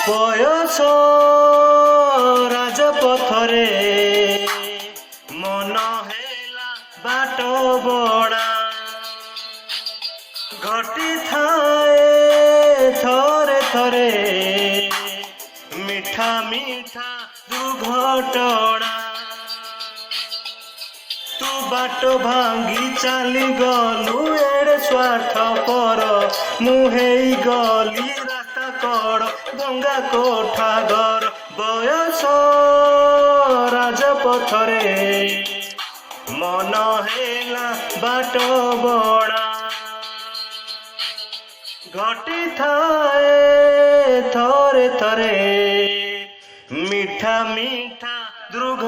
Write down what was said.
বয়স রাজপথরে মন হেলা বাট বড়া ঘটি থায়ে থরে থরে মিঠা মিঠা দুর্ঘটনা তু বাট ভাঙ্গি চালি গলু এড়ে স্বার্থ পর মু হেই গলি রাস্তা কড় গঙ্গা কোঠা ঘর বয়স রাজপথরে মন হেলা বাট বড়া ঘটি থায়ে থরে থরে মিঠা মিঠা দুর্ঘ